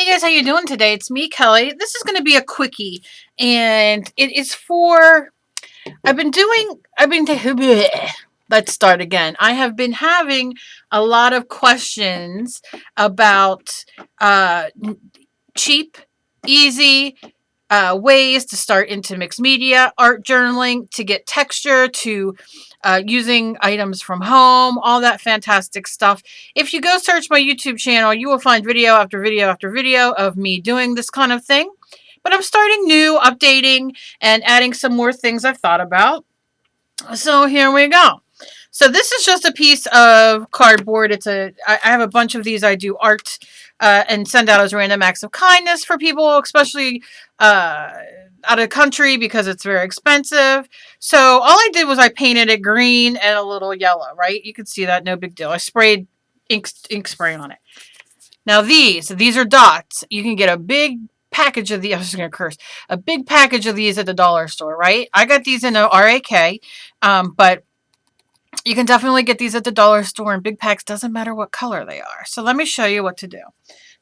Hey guys, how you doing today? It's me, Kelly. This is going to be a quickie, and it is for let's start again. I have been having a lot of questions about cheap, easy ways to start into mixed media, art journaling, to get texture, to using items from home, all that fantastic stuff. If you go search my YouTube channel, you will find video after video after video of me doing this kind of thing. But I'm starting new, updating, and adding some more things I've thought about. So here we go. So this is just a piece of cardboard. I have a bunch of these. I do art and send out as random acts of kindness for people, especially out of the country because it's very expensive. So all I did was I painted it green and a little yellow, right? You can see that, no big deal. I sprayed ink spray on it. Now these are dots. You can get a big package of these. I was going to curse. A big package of these at the dollar store, right? I got these in a RAK, but you can definitely get these at the dollar store in big packs. Doesn't matter what color they are. So let me show you what to do.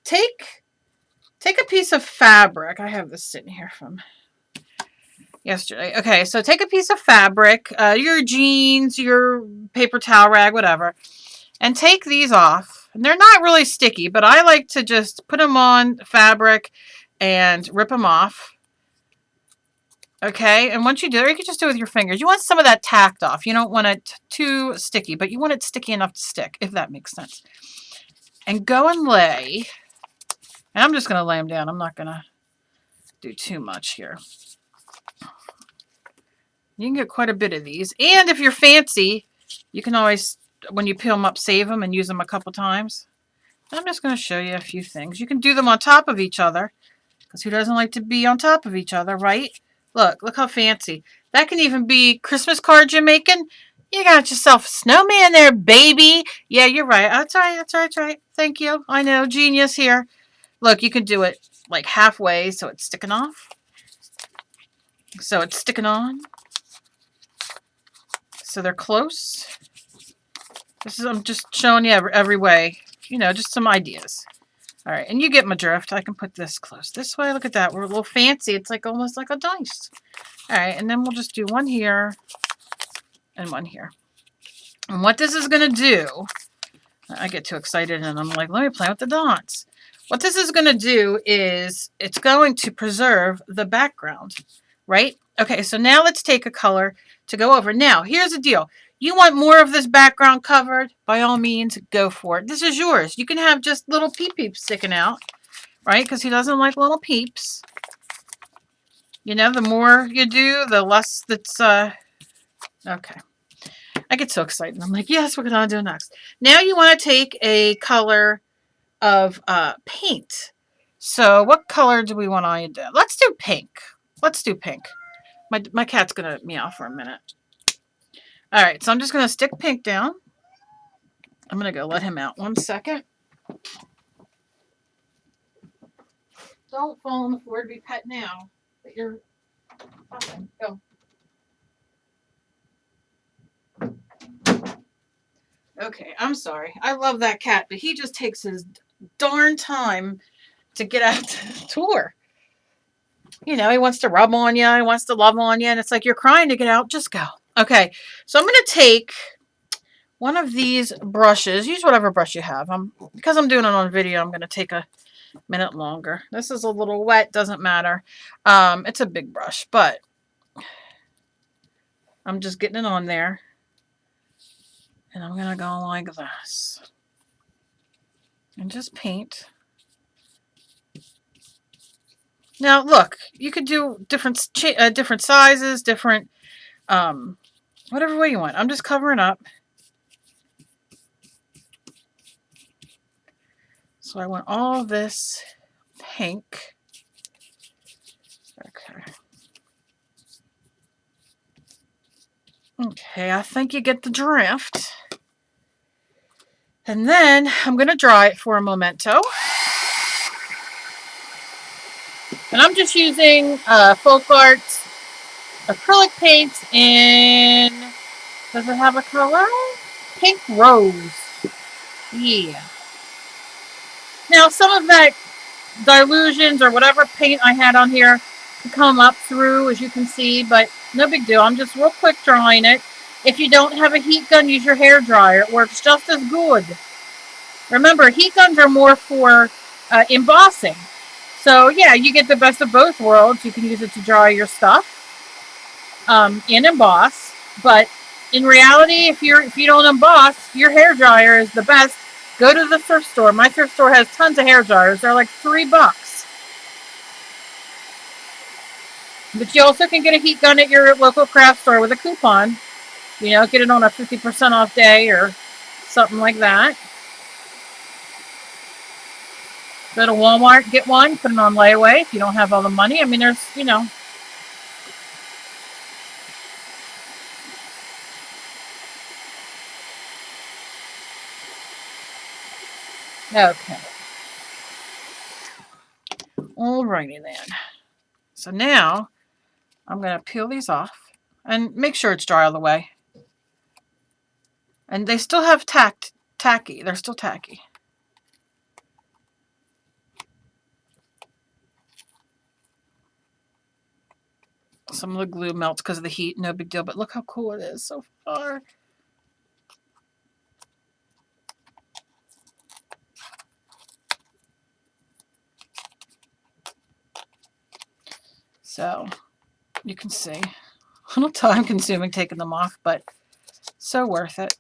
Take a piece of fabric. I have this sitting here from yesterday. Okay, so take a piece of fabric, your jeans, your paper towel rag, whatever, and take these off. And they're not really sticky, but I like to just put them on fabric and rip them off. Okay, and once you do it, you can just do it with your fingers. You want some of that tacked off. You don't want it too sticky, but you want it sticky enough to stick, if that makes sense. And go and lay. And I'm just going to lay them down. I'm not going to do too much here. You can get quite a bit of these. And if you're fancy, you can always, when you peel them up, save them and use them a couple times. I'm just going to show you a few things. You can do them on top of each other, because who doesn't like to be on top of each other, right? Look how fancy. That can even be Christmas cards you're making. You got yourself a snowman there, baby. Yeah, you're right. That's right. Thank you. I know, genius here. Look, you can do it like halfway so it's sticking off. So it's sticking on. So they're close. I'm just showing you every way. You know, just some ideas. All right, and you get my drift. I can put this close this way. Look at that. We're a little fancy. It's like almost like a dice. All right, and then we'll just do one here and one here. And what this is going to do, I get too excited and I'm like, let me play with the dots. What this is going to do is it's going to preserve the background, right? Okay, so now let's take a color to go over. Now, here's the deal. You want more of this background covered? By all means, go for it. This is yours. You can have just little peeps sticking out, right? Because he doesn't like little peeps. You know, the more you do, the less that's, okay. I get so excited. I'm like, yes, we're going to do next. Now you want to take a color of paint. So what color do we want to do? Let's do pink. Let's do pink. My cat's going to meow for a minute. All right, so I'm just going to stick pink down. I'm going to go let him out 1 second. Don't fall on the floor to be pet now. But you're fine. Go. Okay, I'm sorry. I love that cat, but he just takes his darn time to get out the tour. You know, he wants to rub on you. He wants to love on you. And it's like, you're crying to get out. Just go. Okay, so I'm going to take one of these brushes. Use whatever brush you have. Because I'm doing it on video, I'm going to take a minute longer. This is a little wet. Doesn't matter. It's a big brush, but I'm just getting it on there. And I'm going to go like this. And just paint. Now, look, you could do different sizes, different, whatever way you want. I'm just covering up. So I want all this pink. Okay. Okay, I think you get the drift. And then I'm going to dry it for a memento. And I'm just using Folk Arts acrylic paint in, does it have a color? Pink Rose. Yeah. Now some of that dilutions or whatever paint I had on here to come up through, as you can see, but no big deal. I'm just real quick drying it. If you don't have a heat gun, use your hair dryer. It works just as good. Remember, heat guns are more for embossing. So yeah, you get the best of both worlds. You can use it to dry your stuff and emboss. But in reality, if you don't emboss, your hair dryer is the best. Go to the thrift store. My thrift store has tons of hair dryers. They're like $3. But you also can get a heat gun at your local craft store with a coupon. You know, get it on a 50% off day or something like that. Go to Walmart, get one, put it on layaway if you don't have all the money. I mean, there's, you know. Okay. Alrighty then. So now I'm going to peel these off and make sure it's dry all the way. And they still have tacky. They're still tacky. Some of the glue melts because of the heat. No big deal. But look how cool it is so far. So you can see. A little time consuming taking them off, but so worth it.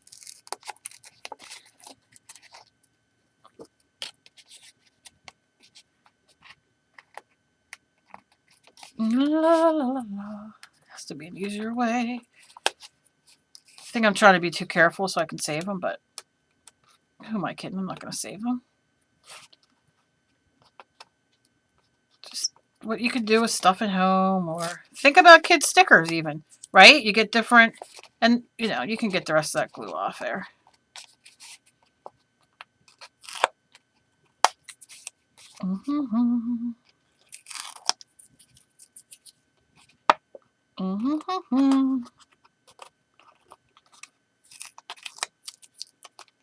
La, la, la, la. Has to be an easier way. I think I'm trying to be too careful so I can save them, but who am I kidding? I'm not going to save them. Just what you could do with stuff at home, or think about kids' stickers even, right? You get different, and you know, you can get the rest of that glue off there. Mm-hmm. Mm-hmm.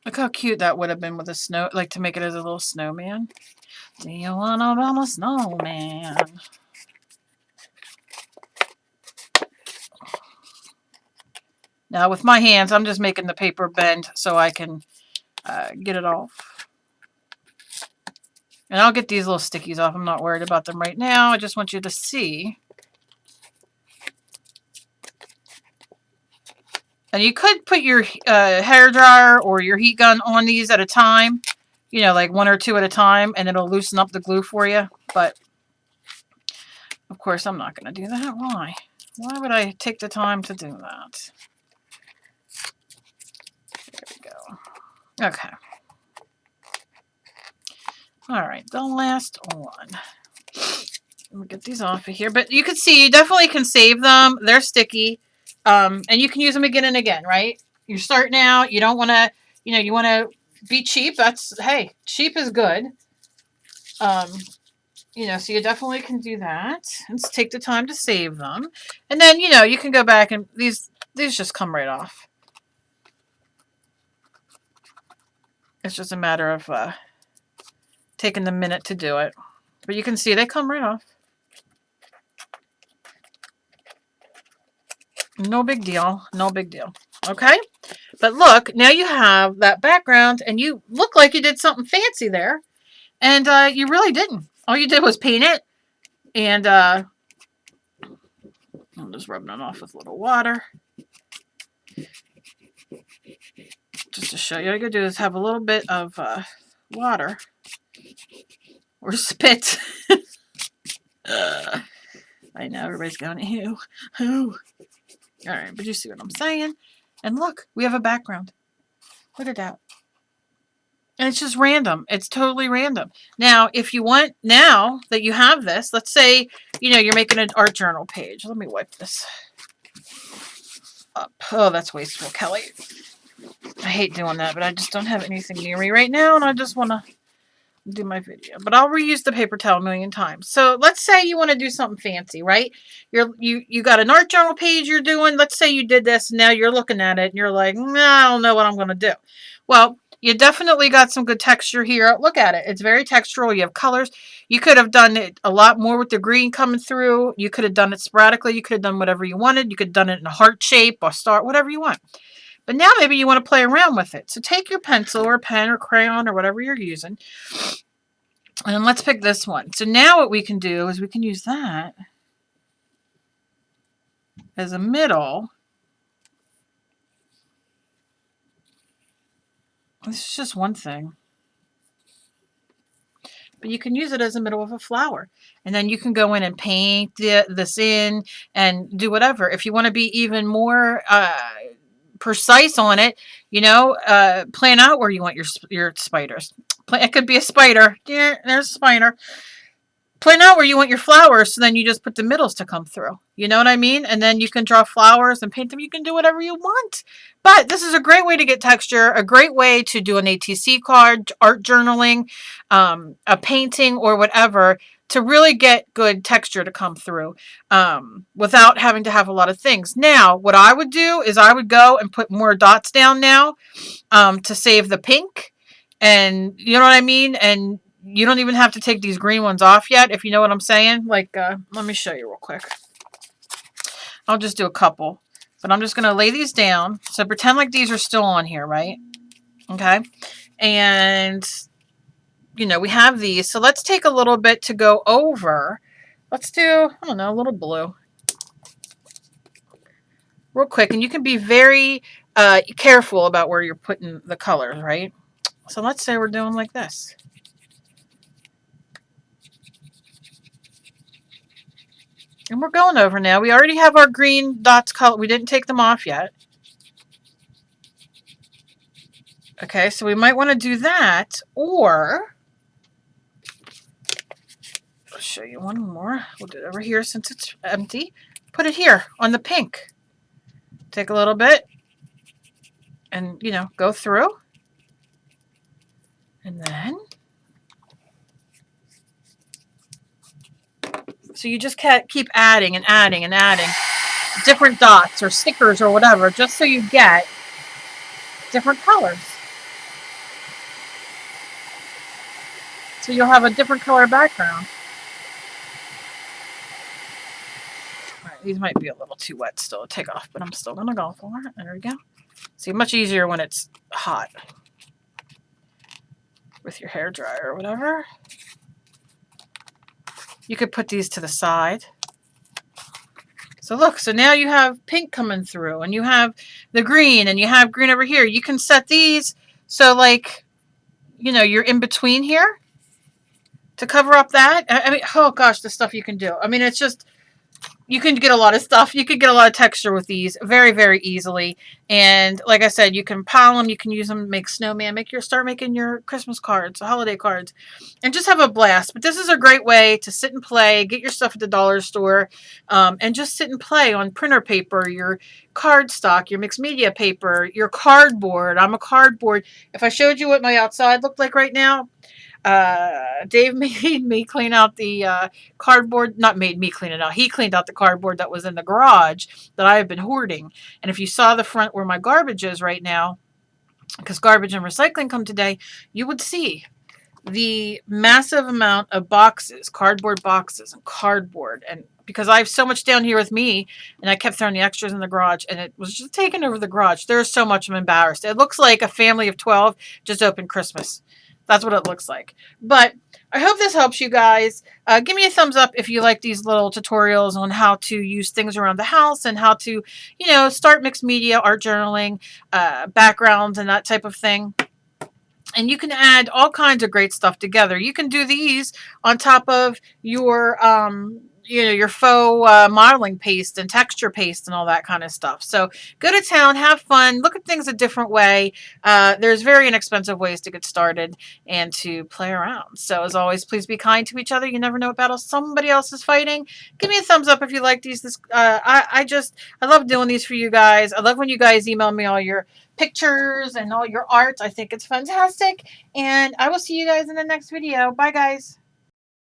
Look how cute that would have been with a snow, like to make it as a little snowman. Do you want to build a snowman? Now with my hands, I'm just making the paper bend so I can get it off. And I'll get these little stickies off. I'm not worried about them right now. I just want you to see. And you could put your hair dryer or your heat gun on these at a time. You know, like one or two at a time. And it'll loosen up the glue for you. But, of course, I'm not going to do that. Why? Why would I take the time to do that? There we go. Okay. Alright, the last one. Let me get these off of here. But you can see, you definitely can save them. They're sticky. And you can use them again and again, right? You're starting out. You don't want to, you know, you want to be cheap. That's, hey, cheap is good. You know, so you definitely can do that. And take the time to save them. And then, you know, you can go back and these just come right off. It's just a matter of taking the minute to do it. But you can see they come right off. No big deal. No big deal. Okay? But look, now you have that background and you look like you did something fancy there. And you really didn't. All you did was paint it. And I'm just rubbing it off with a little water. Just to show you, all you gotta do is have a little bit of water. Or spit. I know, everybody's going, ew, ew. Alright, but you see what I'm saying? And look, we have a background. Look at that. And it's just random. It's totally random. Now, if you want, now that you have this, let's say, you know, you're making an art journal page. Let me wipe this up. Oh, that's wasteful, Kelly. I hate doing that, but I just don't have anything near me right now, and I just want to do my video. But I'll reuse the paper towel a million times. So let's say you want to do something fancy, right? You got an art journal page you're doing. Let's say you did this, and now you're looking at it, and you're like, nah, I don't know what I'm going to do. Well, You definitely got some good texture here. Look at it. It's very textural. You have colors. You could have done it a lot more with the green coming through. You could have done it sporadically. You could have done whatever you wanted. You could have done it in a heart shape or star, whatever you want. But now maybe you want to play around with it. So take your pencil or pen or crayon or whatever you're using. And let's pick this one. So now what we can do is we can use that as a middle. This is just one thing. But you can use it as a middle of a flower. And then you can go in and paint this in and do whatever. If you want to be even more precise on it, you know, plan out where you want your spiders. It could be a spider. Yeah, there's a spider. Plan out where you want your flowers, so then you just put the middles to come through. You know what I mean? And then you can draw flowers and paint them. You can do whatever you want. But this is a great way to get texture, a great way to do an ATC card, art journaling, a painting or whatever, to really get good texture to come through without having to have a lot of things. Now, what I would do is I would go and put more dots down now to save the pink. And you know what I mean? And you don't even have to take these green ones off yet, if you know what I'm saying. Like, let me show you real quick. I'll just do a couple. But I'm just going to lay these down. So pretend like these are still on here, right? Okay. And, you know, we have these. So let's take a little bit to go over. Let's do, I don't know, a little blue. Real quick. And you can be very careful about where you're putting the colors, right? So let's say we're doing like this. And we're going over now. We already have our green dots color. We didn't take them off yet. Okay, so we might want to do that, or I'll show you one more. We'll do it over here since it's empty. Put it here on the pink. Take a little bit and, you know, go through. And then, so you just keep adding and adding and adding different dots or stickers or whatever, just so you get different colors. So you'll have a different color background. All right, these might be a little too wet still to take off, but I'm still going to go for it. There we go. See, much easier when it's hot with your hair dryer or whatever. You could put these to the side. So look, so now you have pink coming through, and you have the green, and you have green over here. You can set these so, like, you know, you're in between here to cover up that. I mean, oh gosh, the stuff you can do. I mean, it's just, you can get a lot of stuff. You could get a lot of texture with these very, very easily. And like I said, you can pile them. You can use them to make snowman. Start making your Christmas cards, holiday cards, and just have a blast. But this is a great way to sit and play, get your stuff at the dollar store, and just sit and play on printer paper, your cardstock, your mixed media paper, your cardboard. I'm a cardboard. If I showed you what my outside looked like right now, Dave made me clean out the cardboard. Not made me clean it out. He cleaned out the cardboard that was in the garage that I have been hoarding. And if you saw the front where my garbage is right now, because garbage and recycling come today, you would see the massive amount of boxes, cardboard boxes and cardboard. And because I have so much down here with me, and I kept throwing the extras in the garage, and it was just taking over the garage. There's so much I'm embarrassed. It looks like a family of 12 just opened Christmas. That's what it looks like. But I hope this helps you guys. Give me a thumbs up if you like these little tutorials on how to use things around the house and how to, you know, start mixed media, art journaling, backgrounds, and that type of thing. And you can add all kinds of great stuff together. You can do these on top of your you know, your faux modeling paste and texture paste and all that kind of stuff. So go to town, have fun, look at things a different way. There's very inexpensive ways to get started and to play around. So as always, please be kind to each other. You never know what battle somebody else is fighting. Give me a thumbs up if you like these. I love doing these for you guys. I love when you guys email me all your pictures and all your art. I think it's fantastic. And I will see you guys in the next video. Bye, guys.